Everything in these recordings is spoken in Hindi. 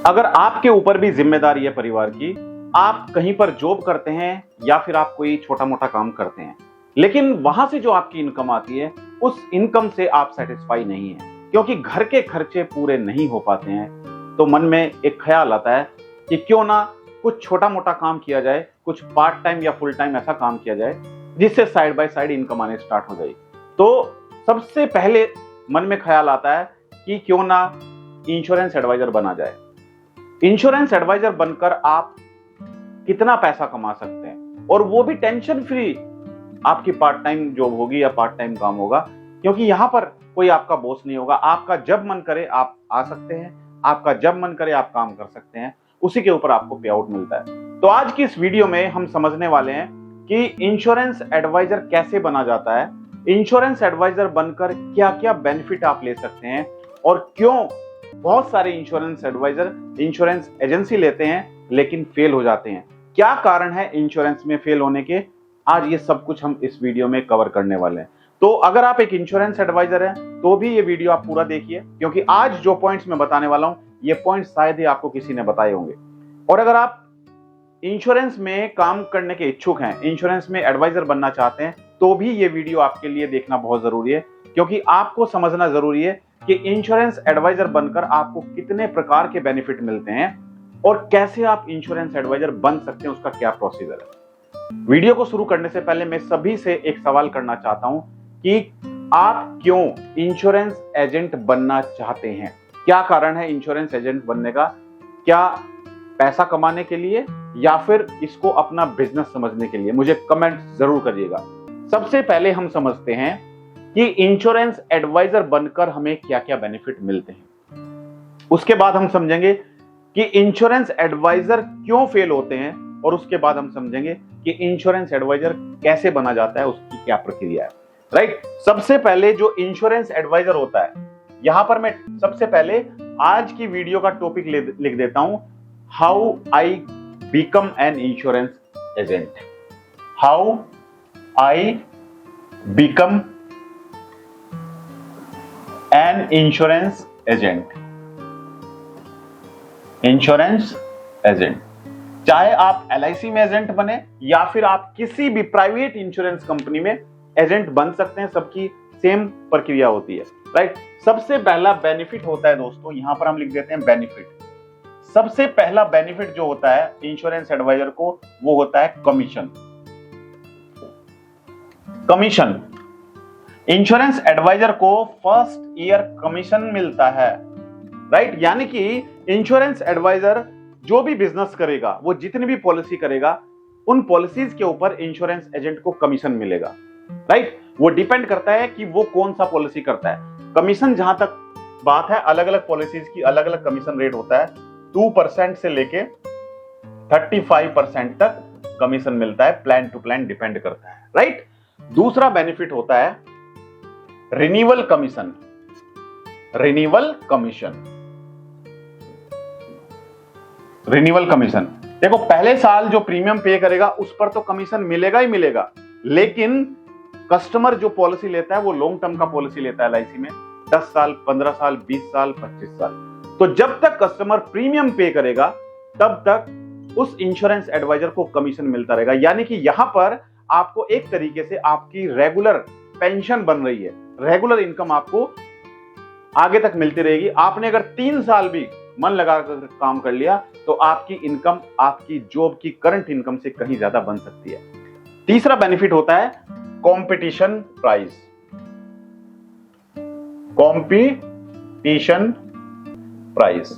अगर आपके ऊपर भी जिम्मेदारी है परिवार की, आप कहीं पर जॉब करते हैं या फिर आप कोई छोटा मोटा काम करते हैं, लेकिन वहां से जो आपकी इनकम आती है उस इनकम से आप सेटिस्फाई नहीं है क्योंकि घर के खर्चे पूरे नहीं हो पाते हैं, तो मन में एक ख्याल आता है कि क्यों ना कुछ छोटा मोटा काम किया जाए, कुछ पार्ट टाइम या फुल टाइम ऐसा काम किया जाए जिससे साइड बाय साइड इनकम आने स्टार्ट हो जाए। तो सबसे पहले मन में ख्याल आता है कि क्यों ना इंश्योरेंस एडवाइजर बना जाए। इंश्योरेंस एडवाइजर बनकर आप कितना पैसा कमा सकते हैं, और वो भी टेंशन फ्री। आपकी पार्ट टाइम जॉब होगी या पार्ट टाइम काम होगा, क्योंकि यहां पर कोई आपका बॉस नहीं होगा। आपका जब मन करे आप आ सकते हैं, आपका जब मन करे आप काम कर सकते हैं, उसी के ऊपर आपको पे आउट मिलता है। तो आज की इस वीडियो में हम समझने वाले हैं कि इंश्योरेंस एडवाइजर कैसे बना जाता है, इंश्योरेंस एडवाइजर बनकर क्या क्या बेनिफिट आप ले सकते हैं, और क्यों बहुत सारे इंश्योरेंस एडवाइजर इंश्योरेंस एजेंसी लेते हैं लेकिन फेल हो जाते हैं, क्या कारण है इंश्योरेंस में फेल होने के। आज ये सब कुछ हम इस वीडियो में कवर करने वाले हैं। तो अगर आप एक इंश्योरेंस एडवाइजर हैं तो भी ये वीडियो आप पूरा देखिए, क्योंकि आज जो पॉइंट्स मैं बताने वाला हूं ये पॉइंट्स शायद ही आपको किसी ने बताए होंगे। और अगर आप इंश्योरेंस में काम करने के इच्छुक हैं, इंश्योरेंस में एडवाइजर बनना चाहते हैं, तो भी ये वीडियो आपके लिए देखना बहुत जरूरी है, क्योंकि आपको समझना जरूरी है कि इंश्योरेंस एडवाइजर बनकर आपको कितने प्रकार के बेनिफिट मिलते हैं और कैसे आप इंश्योरेंस एडवाइजर बन सकते हैं, उसका क्या प्रोसीजर है। वीडियो को शुरू करने से पहले मैं सभी से एक सवाल करना चाहता हूं कि आप क्यों इंश्योरेंस एजेंट बनना चाहते हैं। क्या कारण है इंश्योरेंस एजेंट बनने का? क्या पैसा कमाने के लिए या फिर इसको अपना बिजनेस समझने के लिए? मुझे कमेंट जरूर करिएगा। सबसे पहले हम समझते हैं कि इंश्योरेंस एडवाइजर बनकर हमें क्या क्या बेनिफिट मिलते हैं। उसके बाद हम समझेंगे कि इंश्योरेंस एडवाइजर क्यों फेल होते हैं, और उसके बाद हम समझेंगे कि इंश्योरेंस एडवाइजर कैसे बना जाता है, उसकी क्या प्रक्रिया है। राइट। सबसे पहले जो इंश्योरेंस एडवाइजर होता है, यहां पर मैं सबसे पहले आज की वीडियो का टॉपिक लिख देता हूं, how I become an insurance agent. How I become an insurance agent. Insurance agent, चाहे आप LIC में एजेंट बने या फिर आप किसी भी प्राइवेट इंश्योरेंस कंपनी में एजेंट बन सकते हैं, सबकी सेम प्रक्रिया होती है। राइट। सबसे पहला बेनिफिट होता है दोस्तों, यहां पर हम लिख देते हैं बेनिफिट। सबसे पहला बेनिफिट जो होता है इंश्योरेंस एडवाइजर को, वो होता है कमीशन। कमीशन, इंश्योरेंस एडवाइजर को फर्स्ट ईयर कमीशन मिलता है। राइट। यानी कि इंश्योरेंस एडवाइजर जो भी बिजनेस करेगा, वो जितनी भी पॉलिसी करेगा, उन पॉलिसीज के ऊपर इंश्योरेंस एजेंट को कमीशन मिलेगा। राइट। वो डिपेंड करता है कि वो कौन सा पॉलिसी करता है। कमीशन जहां तक बात है, अलग अलग पॉलिसीज की अलग अलग कमीशन रेट होता है। 2% से लेके 35% तक कमीशन मिलता है, प्लान टू प्लान डिपेंड करता है। राइट। दूसरा बेनिफिट होता है renewal commission. Renewal commission, renewal commission, देखो पहले साल जो प्रीमियम पे करेगा उस पर तो कमीशन मिलेगा ही मिलेगा, लेकिन कस्टमर जो पॉलिसी लेता है वो लॉन्ग टर्म का पॉलिसी लेता है LIC में, 10 साल, 15 साल, 20 साल, 25 साल। तो जब तक कस्टमर प्रीमियम पे करेगा तब तक उस इंश्योरेंस एडवाइजर को कमीशन मिलता रहेगा। यानी कि यहां पर आपको एक तरीके से आपकी रेगुलर पेंशन बन रही है, रेगुलर इनकम आपको आगे तक मिलती रहेगी। आपने अगर 3 साल भी मन लगाकर काम कर लिया तो आपकी इनकम आपकी जॉब की करंट इनकम से कहीं ज्यादा बन सकती है। तीसरा बेनिफिट होता है कंपटीशन प्राइस। कंपटीशन प्राइस,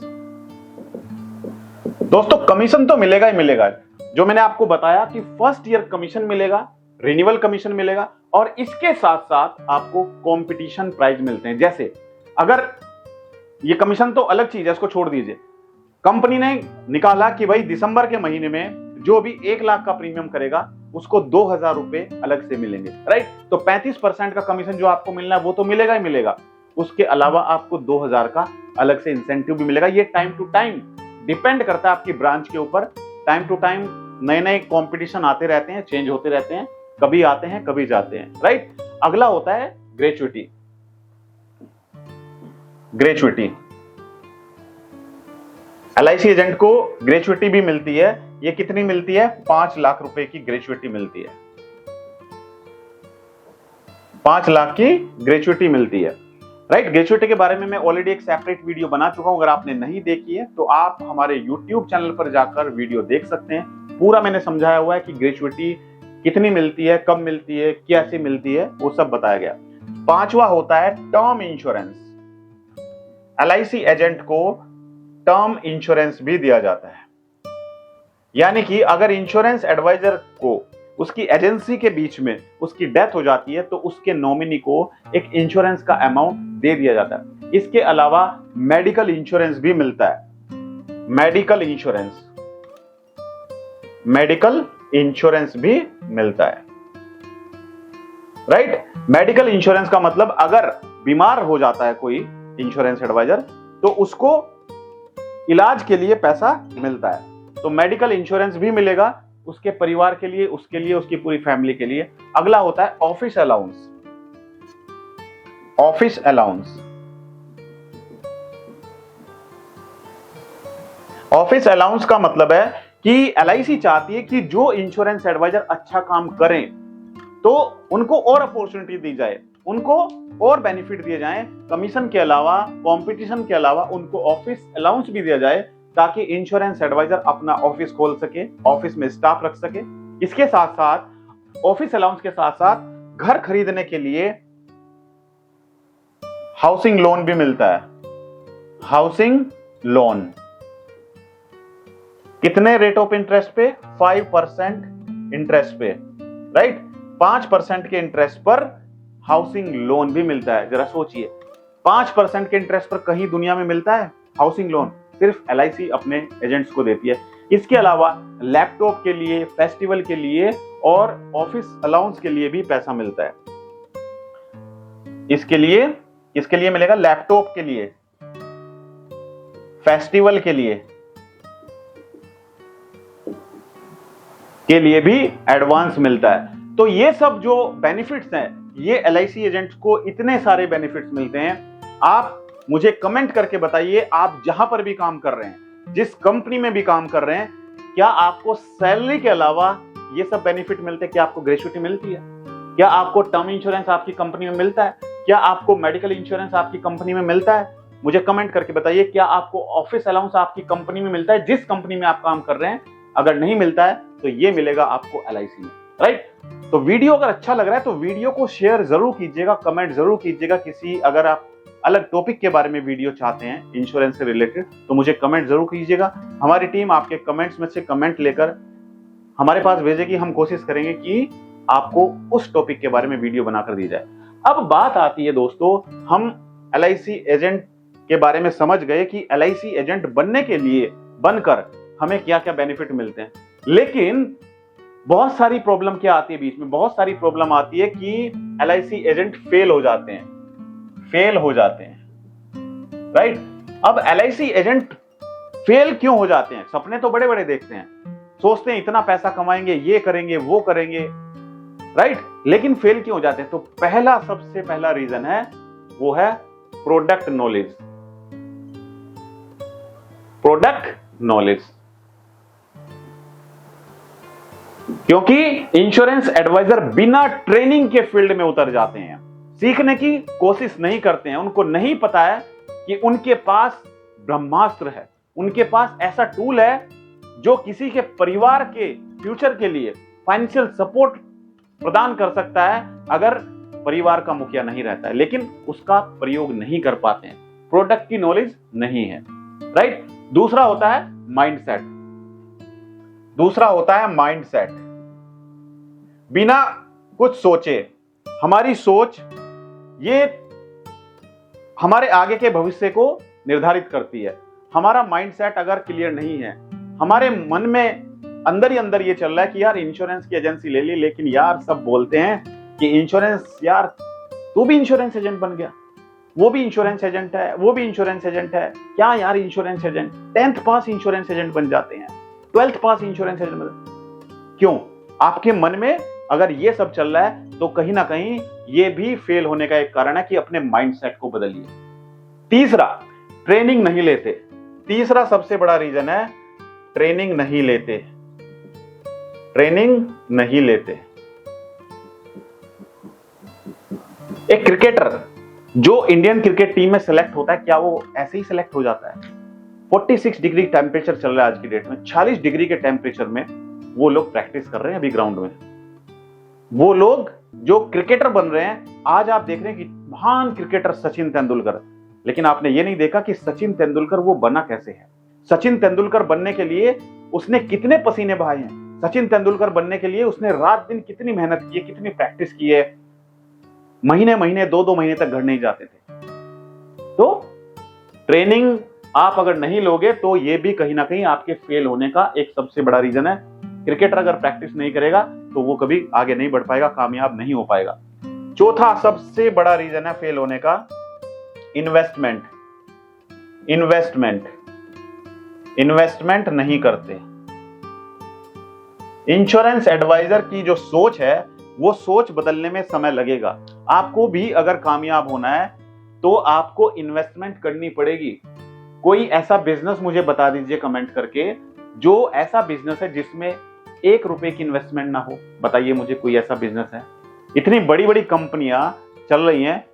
दोस्तों कमीशन तो मिलेगा ही मिलेगा। जो मैंने आपको बताया कि फर्स्ट ईयर कमीशन मिलेगा, रिन्यूअल कमीशन मिलेगा, और इसके साथ साथ आपको कंपटीशन प्राइस मिलते हैं। जैसे अगर ये कमीशन तो अलग चीज है, इसको छोड़ दीजिए। कंपनी ने निकाला कि भाई दिसंबर के महीने में जो भी 1 लाख का प्रीमियम करेगा उसको 2000 रुपए अलग से मिलेंगे। राइट। तो 35% का कमीशन जो आपको मिलना है वो तो मिलेगा ही मिलेगा, उसके अलावा आपको 2000 का अलग से इंसेंटिव भी मिलेगा। ये टाइम टू टाइम डिपेंड करता है आपकी ब्रांच के ऊपर। टाइम टू टाइम नए नए कॉम्पिटिशन आते रहते हैं, चेंज होते रहते हैं, कभी आते हैं कभी जाते हैं। राइट। अगला होता है ग्रेचुइटी। ग्रेचुइटी, LIC एजेंट को ग्रेचुइटी भी मिलती है। ये कितनी मिलती है? 5 लाख रुपए की ग्रेचुइटी मिलती है। 5 लाख की ग्रेचुइटी मिलती है, राइट। ग्रेचुइटी के बारे में मैं ऑलरेडी एक सेपरेट वीडियो बना चुका हूं। अगर आपने नहीं देखी है तो आप हमारे YouTube चैनल पर जाकर वीडियो देख सकते हैं। पूरा मैंने समझाया हुआ है कि ग्रेचुइटी कितनी मिलती है, कब मिलती है, कैसे मिलती है, वो सब बताया गया। 5वां होता है टर्म इंश्योरेंस। LIC एजेंट को टर्म इंश्योरेंस भी दिया जाता है। यानी कि अगर इंश्योरेंस एडवाइजर को उसकी एजेंसी के बीच में उसकी डेथ हो जाती है तो उसके नॉमिनी को एक इंश्योरेंस का अमाउंट दे दिया जाता है। इसके अलावा मेडिकल इंश्योरेंस भी मिलता है। मेडिकल इंश्योरेंस भी मिलता है, राइट। मेडिकल इंश्योरेंस का मतलब अगर बीमार हो जाता है कोई इंश्योरेंस एडवाइजर तो उसको इलाज के लिए पैसा मिलता है। तो मेडिकल इंश्योरेंस भी मिलेगा उसके परिवार के लिए, उसके लिए, उसकी पूरी फैमिली के लिए। अगला होता है office allowance. Office allowance, office allowance का मतलब है कि LIC चाहती है कि जो इंश्योरेंस एडवाइजर अच्छा काम करें तो उनको और अपॉर्चुनिटी दी जाए, उनको और बेनिफिट दिए जाएं। कमीशन के अलावा, कंपटीशन के अलावा उनको ऑफिस अलाउंस भी दिया जाए ताकि इंश्योरेंस एडवाइजर अपना ऑफिस खोल सके, ऑफिस में स्टाफ रख सके। इसके साथ साथ ऑफिस अलाउंस के साथ साथ घर खरीदने के लिए हाउसिंग लोन भी मिलता है। हाउसिंग लोन कितने रेट ऑफ इंटरेस्ट पे? 5% इंटरेस्ट पे, राइट। 5% के इंटरेस्ट पर हाउसिंग लोन भी मिलता है। जरा सोचिए, 5% के इंटरेस्ट पर कहीं दुनिया में मिलता है हाउसिंग लोन? सिर्फ LIC अपने एजेंट्स को देती है। इसके अलावा लैपटॉप के लिए, फेस्टिवल के लिए और ऑफिस अलाउंस के लिए भी पैसा मिलता है। इसके लिए मिलेगा लैपटॉप के लिए, फेस्टिवल के लिए भी एडवांस मिलता है। तो ये सब जो बेनिफिट्स हैं, ये LIC एजेंट्स को इतने सारे बेनिफिट्स मिलते हैं। आप मुझे कमेंट करके बताइए, आप जहां पर भी काम कर रहे हैं, जिस कंपनी में भी काम कर रहे हैं, क्या आपको सैलरी के अलावा ये सब बेनिफिट मिलते हैं? क्या आपको ग्रेचुइटी मिलती है? क्या आपको टर्म इंश्योरेंस आपकी कंपनी में मिलता है? क्या आपको मेडिकल इंश्योरेंस आपकी कंपनी में मिलता है? मुझे कमेंट करके बताइए। क्या आपको ऑफिस अलाउंस आपकी कंपनी में मिलता है, जिस कंपनी में आप काम कर रहे हैं? अगर नहीं मिलता है तो ये मिलेगा आपको LIC में, राइट। तो वीडियो अगर अच्छा लग रहा है तो वीडियो को शेयर जरूर कीजिएगा, कमेंट जरूर कीजिएगा। अगर आप अलग टॉपिक के बारे में वीडियो चाहते हैं इंश्योरेंस से रिलेटेड तो मुझे कमेंट जरूर कीजिएगा। हमारी टीम आपके कमेंट्स में से कमेंट लेकर हमारे पास भेजेगी। हम कोशिश करेंगे कि आपको उस टॉपिक के बारे में वीडियो बनाकर दी जाए। अब बात आती है दोस्तों, हम LIC एजेंट के बारे में समझ गए कि LIC एजेंट बनकर हमें क्या क्या बेनिफिट मिलते हैं। लेकिन बहुत सारी प्रॉब्लम क्या आती है बीच में? बहुत सारी प्रॉब्लम आती है कि LIC एजेंट फेल हो जाते हैं, राइट। अब LIC एजेंट फेल क्यों हो जाते हैं? सपने तो बड़े बड़े देखते हैं, सोचते हैं इतना पैसा कमाएंगे, ये करेंगे, वो करेंगे, राइट। लेकिन फेल क्यों हो जाते हैं? तो सबसे पहला रीजन है, वो है प्रोडक्ट नॉलेज। क्योंकि इंश्योरेंस एडवाइजर बिना ट्रेनिंग के फील्ड में उतर जाते हैं, सीखने की कोशिश नहीं करते हैं। उनको नहीं पता है कि उनके पास ब्रह्मास्त्र है, उनके पास ऐसा टूल है जो किसी के परिवार के फ्यूचर के लिए फाइनेंशियल सपोर्ट प्रदान कर सकता है अगर परिवार का मुखिया नहीं रहता है, लेकिन उसका प्रयोग नहीं कर पाते हैं। प्रोडक्ट की नॉलेज नहीं है, राइट। दूसरा होता है माइंडसेट। बिना कुछ सोचे, हमारी सोच ये हमारे आगे के भविष्य को निर्धारित करती है। हमारा माइंडसेट अगर क्लियर नहीं है, हमारे मन में अंदर ही अंदर ये चल रहा है कि यार इंश्योरेंस की एजेंसी ले ली, लेकिन यार सब बोलते हैं कि इंश्योरेंस, यार तू भी इंश्योरेंस एजेंट बन गया, वो भी इंश्योरेंस एजेंट है, वो भी इंश्योरेंस एजेंट है, क्या यार इंश्योरेंस एजेंट 10th पास इंश्योरेंस एजेंट बन जाते हैं, 12th पास इंश्योरेंस एजेंट बन। क्यों? आपके मन में अगर ये सब चल रहा है तो कहीं ना कहीं ये भी फेल होने का एक कारण है कि अपने माइंडसेट को बदलिए। तीसरा, ट्रेनिंग नहीं लेते। तीसरा सबसे बड़ा रीजन है ट्रेनिंग नहीं लेते। ट्रेनिंग नहीं लेते। एक क्रिकेटर जो इंडियन क्रिकेट टीम में सेलेक्ट होता है, क्या वो ऐसे ही सेलेक्ट हो जाता है? 46 डिग्री टेम्परेचर चल रहा है आज की डेट में, 40 डिग्री के टेम्परेचर में वो लोग प्रैक्टिस कर रहे हैं अभी ग्राउंड में। वो लोग जो क्रिकेटर बन रहे हैं, आज आप देख रहे हैं कि महान क्रिकेटर सचिन तेंदुलकर, लेकिन आपने ये नहीं देखा कि सचिन तेंदुलकर वो बना कैसे है। सचिन तेंदुलकर बनने के लिए उसने कितने पसीने बहाए हैं। सचिन तेंदुलकर बनने के लिए उसने रात दिन कितनी मेहनत की है, कितनी प्रैक्टिस की है। महीने महीने 2-2 महीने तक घर नहीं जाते थे। तो ट्रेनिंग आप अगर नहीं लोगे तो ये भी कहीं ना कहीं आपके फेल होने का एक सबसे बड़ा रीजन है। क्रिकेटर अगर प्रैक्टिस नहीं करेगा तो वो कभी आगे नहीं बढ़ पाएगा, कामयाब नहीं हो पाएगा। चौथा सबसे बड़ा रीजन है फेल होने का, इन्वेस्टमेंट। इन्वेस्टमेंट इन्वेस्टमेंट नहीं करते। इंश्योरेंस एडवाइजर की जो सोच है वो सोच बदलने में समय लगेगा। आपको भी अगर कामयाब होना है तो आपको इन्वेस्टमेंट करनी पड़ेगी। कोई ऐसा बिजनेस मुझे बता दीजिए कमेंट करके, जो ऐसा बिजनेस है जिसमें 1 रुपए की इन्वेस्टमेंट ना हो। बताइए मुझे कोई ऐसा बिजनेस है? इतनी बड़ी बड़ी कंपनियां चल रही हैं,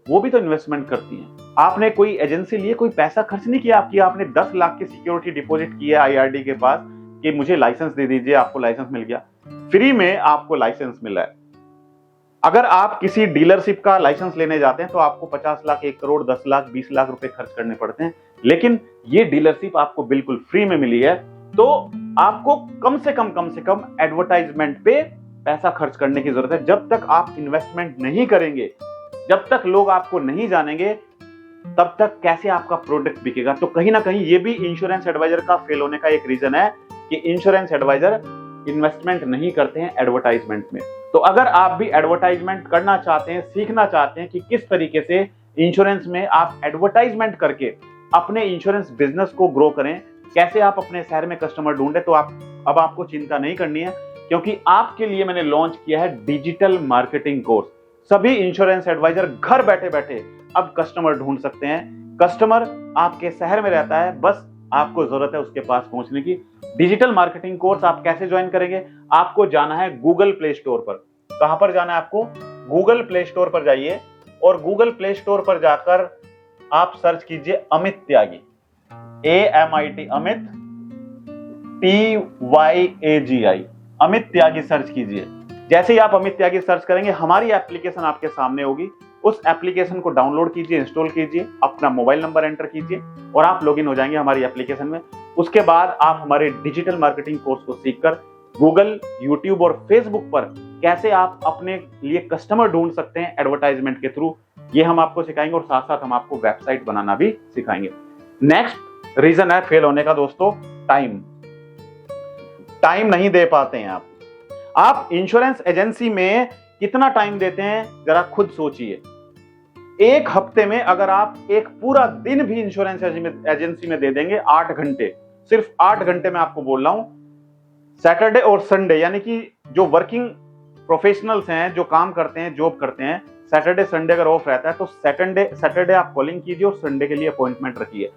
वो भी तो इन्वेस्टमेंट करती हैं। आपने कोई एजेंसी लिए, कोई पैसा खर्च नहीं किया आपने 10 लाख की सिक्योरिटी डिपॉजिट की है IRD के पास कि मुझे लाइसेंस दे दीजिए, आपको लाइसेंस मिल गया, फ्री में आपको लाइसेंस मिला है। अगर आप किसी डीलरशिप का लाइसेंस लेने जाते हैं तो आपको 50 लाख, 1 करोड़, 10 लाख, 20 लाख रुपए खर्च करने पड़ते हैं, लेकिन ये डीलरशिप आपको बिल्कुल फ्री में मिली है। तो आपको कम से कम एडवर्टाइजमेंट पे पैसा खर्च करने की जरूरत है। जब तक आप इन्वेस्टमेंट नहीं करेंगे, जब तक लोग आपको नहीं जानेंगे, तब तक कैसे आपका प्रोडक्ट बिकेगा? तो कहीं ना कहीं ये भी इंश्योरेंस एडवाइजर का फेल होने का एक रीजन है कि इंश्योरेंस एडवाइजर इन्वेस्टमेंट नहीं करते हैं एडवर्टाइजमेंट में। तो अगर आप भी एडवर्टाइजमेंट करना चाहते हैं, सीखना चाहते हैं कि किस तरीके से इंश्योरेंस में आप एडवर्टाइजमेंट करके अपने इंश्योरेंस बिजनेस को ग्रो करें, कैसे आप अपने शहर में कस्टमर ढूंढें, तो अब आपको चिंता नहीं करनी है, क्योंकि आपके लिए मैंने लॉन्च किया है डिजिटल मार्केटिंग कोर्स। सभी इंश्योरेंस एडवाइजर घर बैठे बैठे अब कस्टमर ढूंढ सकते हैं। कस्टमर आपके शहर में रहता है, बस आपको जरूरत है उसके पास पहुंचने की। डिजिटल मार्केटिंग कोर्स आप कैसे ज्वाइन करेंगे? आपको जाना है गूगल प्ले स्टोर पर। कहां पर जाना है आपको? गूगल प्ले स्टोर पर जाइए और गूगल प्ले स्टोर पर जाकर आप सर्च कीजिए अमित त्यागी, AMIT, अमित TYAGI, अमित त्यागी सर्च कीजिए। जैसे ही आप अमित त्यागी सर्च करेंगे, हमारी एप्लीकेशन आपके सामने होगी। उस एप्लीकेशन को डाउनलोड कीजिए, इंस्टॉल कीजिए, अपना मोबाइल नंबर एंटर कीजिए और आप लॉगिन हो जाएंगे हमारी एप्लीकेशन में। उसके बाद आप हमारे डिजिटल मार्केटिंग कोर्स को सीखकर गूगल, यूट्यूब और फेसबुक पर कैसे आप अपने लिए कस्टमर ढूंढ सकते हैं एडवर्टाइजमेंट के थ्रू, ये हम आपको सिखाएंगे और साथ साथ हम आपको वेबसाइट बनाना भी सिखाएंगे। नेक्स्ट रीजन है फेल होने का दोस्तों, टाइम नहीं दे पाते हैं आप इंश्योरेंस एजेंसी में कितना टाइम देते हैं जरा खुद सोचिए। एक हफ्ते में अगर आप एक पूरा दिन भी इंश्योरेंस एजेंसी में दे देंगे, 8 घंटे, सिर्फ 8 घंटे में आपको बोल रहा हूं, सैटरडे और संडे, यानी कि जो वर्किंग प्रोफेशनल्स हैं, जो काम करते हैं, जॉब करते हैं, सैटरडे संडे अगर ऑफ रहता है तो सैटरडे आप कॉलिंग कीजिए और संडे के लिए अपॉइंटमेंट रखिए।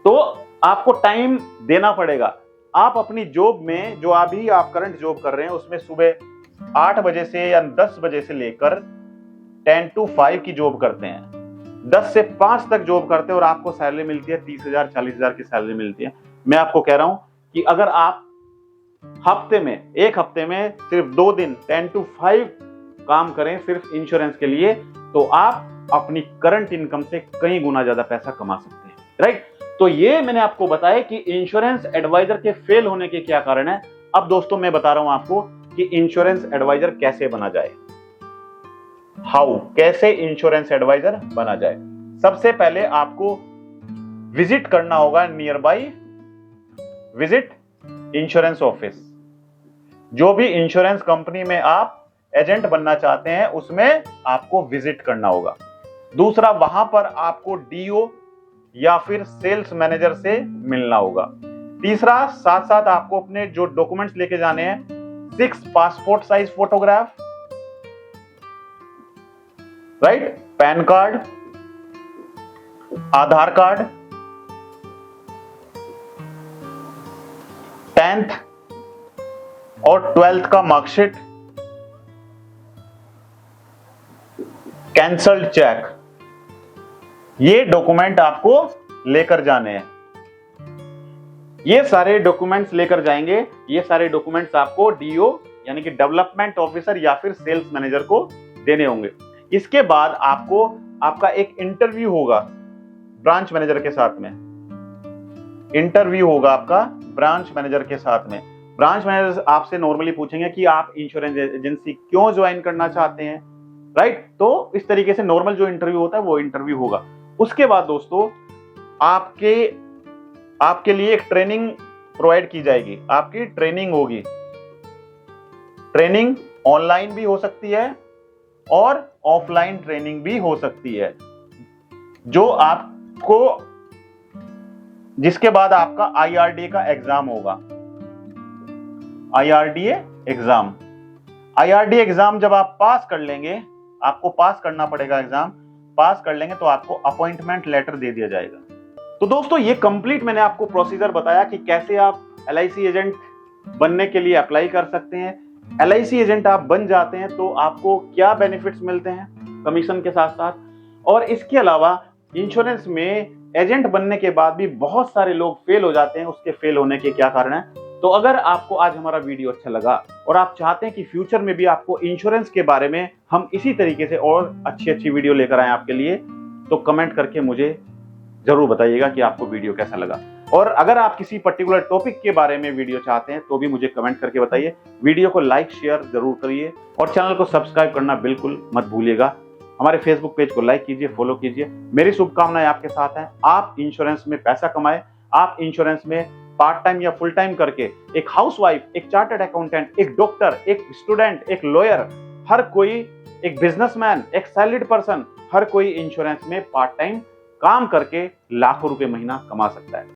तो आपको टाइम देना पड़ेगा। आप अपनी जॉब में, जो अभी आप करंट जॉब कर रहे हैं, उसमें सुबह 8 बजे से या 10 बजे से लेकर 10 to 5 की जॉब करते हैं, 10 से 5 तक जॉब करते हैं और आपको सैलरी मिलती है 30,000 40,000 की सैलरी मिलती है। मैं आपको कह रहा हूं कि अगर आप एक हफ्ते में सिर्फ 2 दिन 10 to 5 काम करें सिर्फ इंश्योरेंस के लिए, तो आप अपनी करंट इनकम से कई गुना ज्यादा पैसा कमा सकते हैं, राइट? तो ये मैंने आपको बताया कि इंश्योरेंस एडवाइजर के फेल होने के क्या कारण है। अब दोस्तों मैं बता रहा हूं आपको कि इंश्योरेंस एडवाइजर कैसे बना जाए, कैसे इंश्योरेंस एडवाइजर बना जाए। सबसे पहले आपको विजिट करना होगा विजिट इंश्योरेंस ऑफिस। जो भी इंश्योरेंस कंपनी में आप एजेंट बनना चाहते हैं उसमें आपको विजिट करना होगा। दूसरा, वहां पर आपको DO या फिर सेल्स मैनेजर से मिलना होगा। तीसरा, साथ साथ आपको अपने जो डॉक्यूमेंट्स लेके जाने हैं, 6 passport size photograph, right, PAN card, Aadhaar card, 10th और 12th का मार्कशीट, कैंसल्ड चेक, ये डॉक्यूमेंट आपको लेकर जाने हैं। ये सारे डॉक्यूमेंट्स लेकर जाएंगे। ये सारे डॉक्यूमेंट्स आपको डीओ यानी कि डेवलपमेंट ऑफिसर या फिर सेल्स मैनेजर को देने होंगे। इसके बाद आपको आपका एक इंटरव्यू होगा ब्रांच मैनेजर के साथ में। इंटरव्यू होगा आपका ब्रांच मैनेजर के साथ में। ब्रांच मैनेजर आपसे नॉर्मली पूछेंगे कि आप इंश्योरेंस एजेंसी क्यों ज्वाइन करना चाहते हैं, राइट। तो इस तरीके से नॉर्मल जो इंटरव्यू होता है वो इंटरव्यू होगा। उसके बाद दोस्तों आपके लिए एक ट्रेनिंग प्रोवाइड की जाएगी। आपकी ट्रेनिंग होगी। ट्रेनिंग ऑनलाइन भी हो सकती है और ऑफलाइन ट्रेनिंग भी हो सकती है, जो आपको जिसके बाद आपका IRDA का एग्जाम होगा। IRDA एग्जाम, IRDA एग्जाम जब आप पास कर लेंगे, आपको पास करना पड़ेगा एग्जाम, पास कर लेंगे तो आपको अपॉइंटमेंट लेटर दे दिया जाएगा। तो दोस्तों ये कंप्लीट मैंने आपको प्रोसीजर बताया कि कैसे आप LIC एजेंट बनने के लिए अप्लाई कर सकते हैं। LIC एजेंट आप बन जाते हैं तो आपको क्या बेनिफिट्स मिलते हैं कमीशन के साथ साथ, और इसके अलावा इंश्योरेंस में एजेंट बनने के बाद भी बहुत सारे लोग फेल हो जाते हैं। उसके फेल होने के क्या कारण है। तो अगर आपको आज हमारा वीडियो अच्छा लगा और आप चाहते हैं कि फ्यूचर में भी आपको इंश्योरेंस के बारे में हम इसी तरीके से और अच्छी वीडियो लेकर आए आपके लिए, तो कमेंट करके मुझे जरूर बताइएगा कि आपको वीडियो कैसा लगा। और अगर आप किसी पर्टिकुलर टॉपिक के बारे में वीडियो चाहते हैं तो भी मुझे कमेंट करके बताइए। वीडियो को लाइक शेयर जरूर करिए और चैनल को सब्सक्राइब करना बिल्कुल मत भूलिएगा। हमारे फेसबुक पेज को लाइक कीजिए, फॉलो कीजिए। मेरी शुभकामनाएं आपके साथ हैं। आप इंश्योरेंस में पैसा कमाएं। आप इंश्योरेंस में पार्ट टाइम या फुल टाइम करके एक हाउसवाइफ, एक चार्टर्ड अकाउंटेंट, एक डॉक्टर, एक स्टूडेंट, एक लॉयर, हर कोई, एक बिजनेसमैन, एक सैलरीड पर्सन, हर कोई इंश्योरेंस में पार्ट टाइम काम करके लाखों रुपए महीना कमा सकता है।